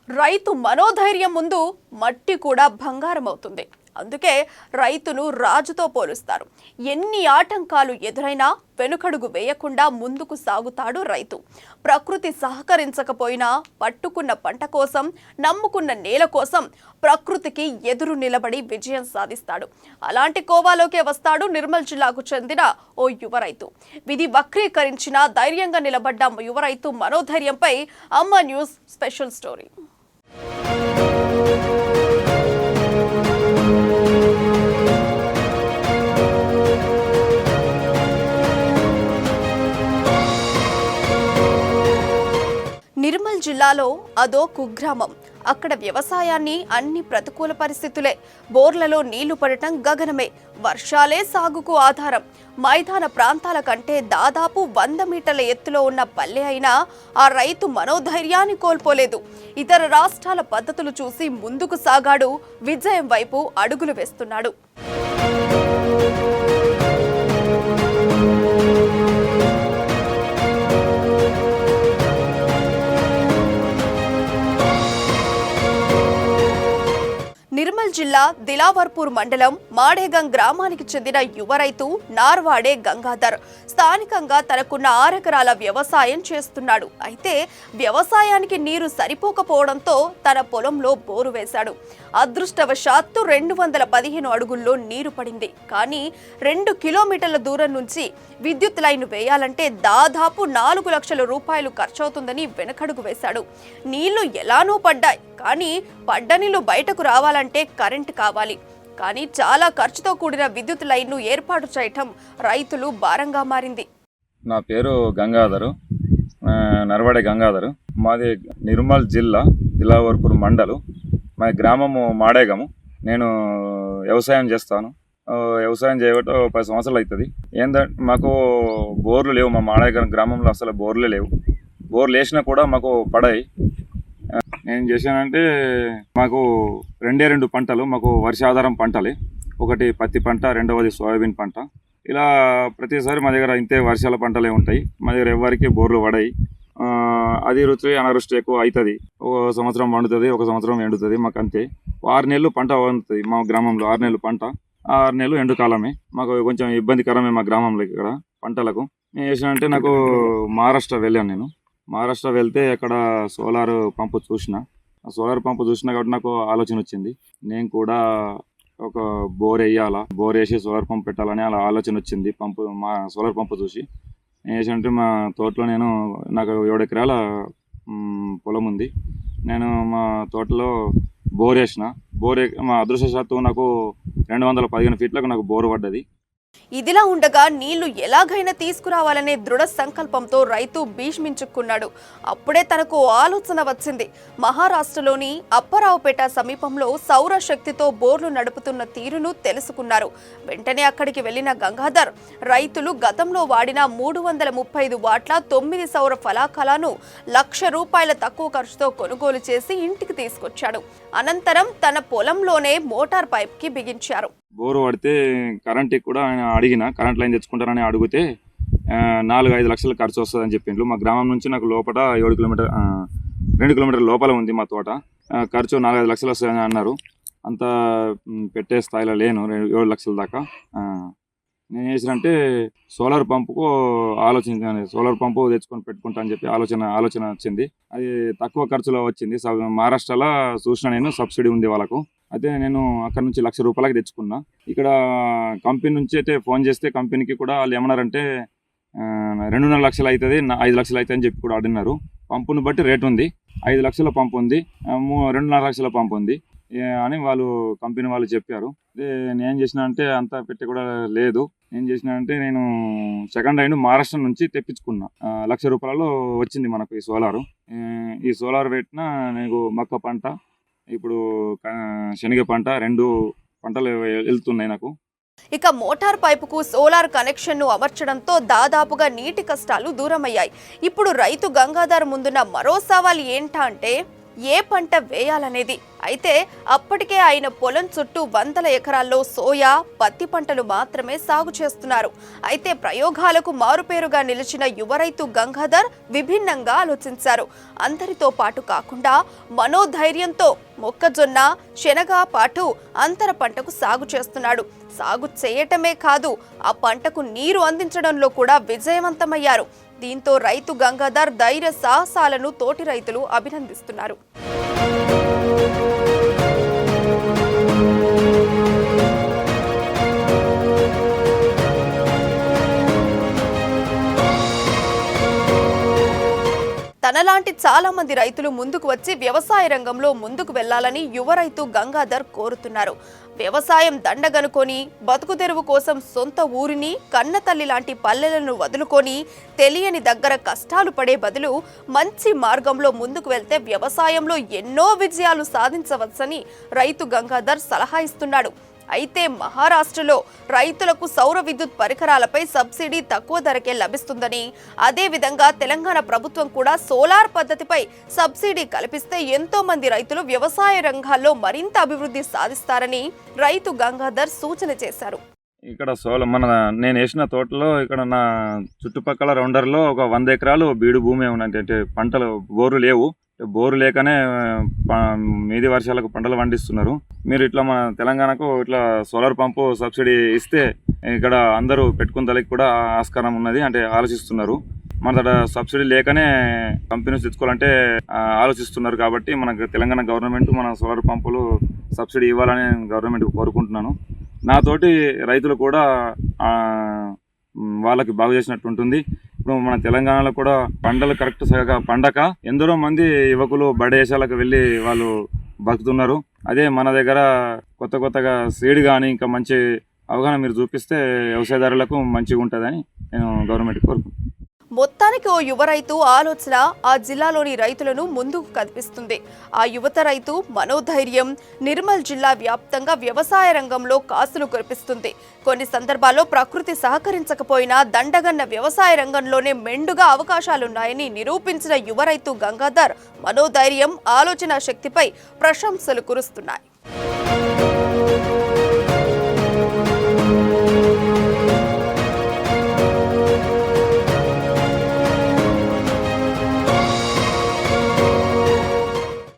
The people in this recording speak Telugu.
రైతు మనోధైర్యం ముందు మట్టి కూడా బంగారం అవుతుంది. అందుకే రైతును రాజుతో పోలుస్తారు. ఎన్ని ఆటంకాలు ఎదురైనా వెనుకడుగు వేయకుండా ముందుకు సాగుతాడు రైతు. ప్రకృతి సహకరించకపోయినా పట్టుకున్న పంట కోసం, నమ్ముకున్న నేల కోసం ప్రకృతికి ఎదురు నిలబడి విజయం సాధిస్తాడు. అలాంటి కోవాలోకే వస్తాడు నిర్మల్ జిల్లాకు చెందిన ఓ యువ రైతు. విధి వక్రీకరించిన ధైర్యంగా నిలబడ్డ యువ రైతు మనోధైర్యంపై అమ్మ న్యూస్ స్పెషల్ స్టోరీ. నిర్మల్ జిల్లాలో అదో కుగ్రామం. అక్కడ వ్యవసాయాన్ని అన్ని ప్రతికూల పరిస్థితులే. బోర్లలో నీళ్లు పడటం గగనమే. వర్షాలే సాగుకు ఆధారం. మైదాన ప్రాంతాల కంటే దాదాపు 100 మీటర్ల ఎత్తులో ఉన్న పల్లె అయినా ఆ రైతు మనోధైర్యాన్ని కోల్పోలేదు. ఇతర రాష్ట్రాల పద్ధతులు చూసి ముందుకు సాగాడు. విజయం వైపు అడుగులు వేస్తున్నాడు. నిర్మల్ జిల్లా దిలావర్పూర్ మండలం మాడేగం గ్రామానికి చెందిన యువ రైతు నార్వాడే గంగాధర్. స్థానికంగా తనకున్న 6 ఎకరాల వ్యవసాయం చేస్తున్నాడు. అయితే వ్యవసాయానికి నీరు సరిపోకపోవడంతో తన పొలంలో బోరు వేశాడు. అదృష్టవశాత్తు 215 అడుగుల్లో నీరు పడింది. కానీ 2 కిలోమీటర్ల దూరం నుంచి విద్యుత్ లైన్ వేయాలంటే దాదాపు 4 లక్షల రూపాయలు ఖర్చవుతుందని వెనకడుగు వేశాడు. నీళ్లు ఎలానో పడ్డాయి. కానీ పడ్డ నీళ్లు బయటకు రావాలంటే కరెంటు కావాలి. కానీ చాలా ఖర్చుతో కూడిన విద్యుత్ లైన్ను ఏర్పాటు చేయటం రైతులు భారంగా మారింది. నా పేరు గంగాధరు, నర్వాడే గంగాధరు. మాది నిర్మల్ జిల్లా దిలావర్పూర్ మండలం. మా గ్రామము మాడేగము. నేను వ్యవసాయం చేస్తాను. వ్యవసాయం చేయబట్టి 10 సంవత్సరాలు అవుతుంది. ఏంటంటే మాకు బోర్లు లేవు. మా మాడేగం గ్రామంలో అసలు బోర్లే లేవు. బోర్లు వేసినా కూడా మాకు పడాయి. నేను చేశానంటే మాకు 2 పంటలు మాకు వర్షాధారం పంటలే. ఒకటి పత్తి పంట, రెండవది సోయాబీన్ పంట. ఇలా ప్రతిసారి మా దగ్గర ఇంతే వర్షాల పంటలే ఉంటాయి. మా దగ్గర ఎవరికి బోర్లు పడాయి. అది రుచి అనావృష్టి ఎక్కువ అవుతుంది. ఒక సంవత్సరం పండుతుంది, ఒక సంవత్సరం ఎండుతుంది. మాకు అంతే 6 నెలలు పంట పండుతుంది. మా గ్రామంలో 6 నెలలు పంట, 6 నెలలు ఎండుకాలమే. మాకు కొంచెం ఇబ్బందికరమే మా గ్రామంలో ఇక్కడ పంటలకు. నేను చేశానంటే నాకు మహారాష్ట్ర వెళ్ళాను. నేను మహారాష్ట్ర వెళ్తే అక్కడ సోలార్ పంపు చూసిన. ఆ సోలార్ పంపు చూసినా కాబట్టి నాకు ఆలోచన వచ్చింది. నేను కూడా ఒక బోర్ వేయాలా, బోర్ వేసి సోలార్ పంపు పెట్టాలని అలా ఆలోచన వచ్చింది. మా సోలార్ పంపు చూసి నేను చేసినట్టు మా తోటలో నాకు 7 ఎకరాల పొలం ఉంది. నేను మా తోటలో బోర్ వేసిన. మా అదృష్టశాత్తు నాకు 215 ఫీట్లకు నాకు బోరు పడ్డది. ఇదిలా ఉండగా నీళ్లు ఎలాగైనా తీసుకురావాలనే దృఢ సంకల్పంతో రైతు భీష్మించుకున్నాడు. అప్పుడే తనకు ఆలోచన వచ్చింది. మహారాష్ట్రలోని అప్పరావుపేట సమీపంలో సౌర శక్తితో బోర్లు నడుపుతున్న తీరును తెలుసుకున్నారు. వెంటనే అక్కడికి వెళ్లిన గంగాధర్ రైతులు గతంలో వాడిన 335 వాట్ల 9 సౌర ఫలకాలను ₹1,00,000 తక్కువ ఖర్చుతో కొనుగోలు చేసి ఇంటికి తీసుకొచ్చాడు. అనంతరం తన పొలంలోనే మోటార్ పైప్ కి బిగించారు. బోరు పడితే కరెంట్కి కూడా ఆయన అడిగిన, కరెంట్ లైన్ తెచ్చుకుంటారని అడిగితే 4-5 లక్షలు ఖర్చు వస్తుందని చెప్పిండ్రు. మా గ్రామం నుంచి నాకు లోపల 2 కిలోమీటర్ల లోపల ఉంది మా తోట. ఖర్చు 4-5 లక్షలు వస్తుందని అన్నారు. అంత పెట్టే స్థాయిలో లేను, 7 లక్షల దాకా. నేను చేసినంటే సోలార్ పంపుకు ఆలోచించాను. సోలార్ పంపు తెచ్చుకొని పెట్టుకుంటా అని చెప్పి ఆలోచన వచ్చింది. అది తక్కువ ఖర్చులో వచ్చింది. మహారాష్ట్రలో చూసిన నేను, సబ్సిడీ ఉంది వాళ్ళకు. అయితే నేను అక్కడ నుంచి ₹1,00,000 తెచ్చుకున్నా. ఇక్కడ కంపెనీ నుంచి అయితే ఫోన్ చేస్తే కంపెనీకి కూడా వాళ్ళు ఏమన్నారంటే 2.5 లక్షలు అవుతుంది, 5 లక్షలు అవుతుంది అని చెప్పి కూడా అడిగినారు. పంపును బట్టి రేటు ఉంది. 5 లక్షల పంపు ఉంది, 2.5 లక్షల పంపు ఉంది అని కంపెనీ వాళ్ళు చెప్పారు. అదే నేను చేసిన అంటే అంతా పెట్టి కూడా లేదు. ఏం చేసిన అంటే నేను సెకండ్ హ్యాండ్ మహారాష్ట్ర నుంచి తెప్పించుకున్నా. ₹1,00,000 వచ్చింది మనకు ఈ సోలారు. ఈ సోలార్ పెట్టిన నీకు మొక్క పంట, ఇప్పుడు శనగ పంట, 2 పంటలు వెళ్తున్నాయి నాకు. ఇక మోటార్ పైపుకు సోలార్ కనెక్షన్ను అమర్చడంతో దాదాపుగా నీటి కష్టాలు దూరమయ్యాయి. ఇప్పుడు రైతు గంగాధర్ ముందున్న మరో సవాల్ ఏంటంటే ఏ పంట వేయాలనేది. అయితే అప్పటికే ఆయన పొలం చుట్టూ వందల ఎకరాల్లో సోయా, పత్తి పంటలు మాత్రమే సాగు చేస్తున్నారు. అయితే ప్రయోగాలకు మారుపేరుగా నిలిచిన యువ రైతు గంగాధర్ విభిన్నంగా ఆలోచించారు. అందరితో పాటు కాకుండా మనోధైర్యంతో మొక్కజొన్న, శనగ పాటు అంతర పంటకు సాగు చేస్తున్నాడు. సాగు చేయటమే కాదు, ఆ పంటకు నీరు అందించడంలో కూడా విజయవంతమయ్యారు. దీంతో రైతు గంగాధర్ ధైర్య సాహసాలను తోటి రైతులు అభినందిస్తున్నారు. తనలాంటి చాలా మంది రైతులు ముందుకు వచ్చి వ్యవసాయ రంగంలో ముందుకు వెళ్లాలని యువ రైతు గంగాధర్ కోరుతున్నారు. వ్యవసాయం దండగనుకొని బతుకు తెరువు కోసం సొంత ఊరిని, కన్నతల్లి లాంటి పల్లెలను వదులుకొని తెలియని దగ్గర కష్టాలు పడే బదులు మంచి మార్గంలో ముందుకు వెళ్తే వ్యవసాయంలో ఎన్నో విజయాలు సాధించవచ్చని రైతు గంగాధర్ సలహా ఇస్తున్నాడు. అయితే మహారాష్ట్రలో రైతులకు సౌర విద్యుత్ పరికరాలపై సబ్సిడీ తక్కువ ధరకే లభిస్తుందని, అదేవిధంగా తెలంగాణ ప్రభుత్వం కూడా సోలార్ పద్ధతిపై సబ్సిడీ కల్పిస్తే ఎంతో మంది రైతులు వ్యవసాయ రంగాల్లో మరింత అభివృద్ధి సాధిస్తారని రైతు గంగాధర్ సూచన చేశారు. ఇక్కడ నేను వేసిన తోటలో ఇక్కడ నా చుట్టుపక్కల రౌండర్లో ఒక 100 ఎకరాలు బీడు భూమి ఉన్నది. అంటే పంటలు బోరు లేవు, బోరు లేకనే మీది వర్షాలకు పంటలు పండిస్తున్నారు. మీరు ఇట్లా మన తెలంగాణకు ఇట్లా సోలార్ పంపు సబ్సిడీ ఇస్తే ఇక్కడ అందరూ పెట్టుకున్న తలకి కూడా ఆస్కారం ఉన్నది, అంటే ఆలోచిస్తున్నారు. మన దగ్గర సబ్సిడీ లేకనే కంపెనీస్ తెచ్చుకోవాలంటే ఆలోచిస్తున్నారు. కాబట్టి మనకు తెలంగాణ గవర్నమెంట్ మన సోలార్ పంపులు సబ్సిడీ ఇవ్వాలని గవర్నమెంట్ కోరుకుంటున్నాను. నాతోటి రైతులు కూడా వాళ్ళకి బాగు చేసినట్టు ఉంటుంది. ఇప్పుడు మన తెలంగాణలో కూడా పంటలు కరెక్ట్ సరిగా పండక ఎందరో మంది యువకులు బడి దేశాలకు వెళ్ళి వాళ్ళు బతుకుతున్నారు. అదే మన దగ్గర కొత్తగా సీడ్ కానీ ఇంకా మంచి అవగాహన మీరు చూపిస్తే వ్యవసాయదారులకు మంచిగా ఉంటుందని నేను గవర్నమెంట్ కోరుకుంటున్నాను. మొత్తానికి ఓ యువ రైతు ఆలోచన ఆ జిల్లాలోని రైతులను ముందుకు కదిపిస్తుంది. ఆ యువత రైతు మనోధైర్యం నిర్మల్ జిల్లా వ్యాప్తంగా వ్యవసాయ రంగంలో కాసులు కురిపిస్తుంది. కొన్ని సందర్భాల్లో ప్రకృతి సహకరించకపోయినా దండగన్న వ్యవసాయ రంగంలోనే మెండుగా అవకాశాలున్నాయని నిరూపించిన యువ రైతు గంగాధర్ మనోధైర్యం, ఆలోచన శక్తిపై ప్రశంసలు కురుస్తున్నాయి.